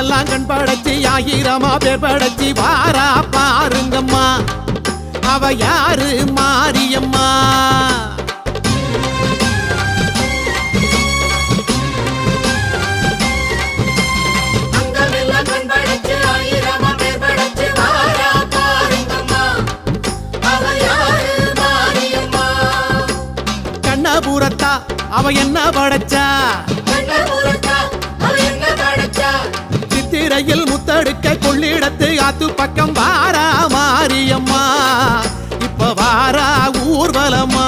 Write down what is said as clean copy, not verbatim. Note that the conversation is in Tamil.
அண்டமெல்லாம் கண் படைச்சி ஆயிரமா பேர் படைச்சி வாரா பாருங்கம்மா அவ யாரு மாரியம்மா கண்ணபுரத்தா அவ என்ன படைச்சா சித்திரையில் முத்தடுக்க கொள்ளிடத்து ஆத்து பக்கம் வாரா மாரியம்மா இப்ப வாரா ஊர்வலமா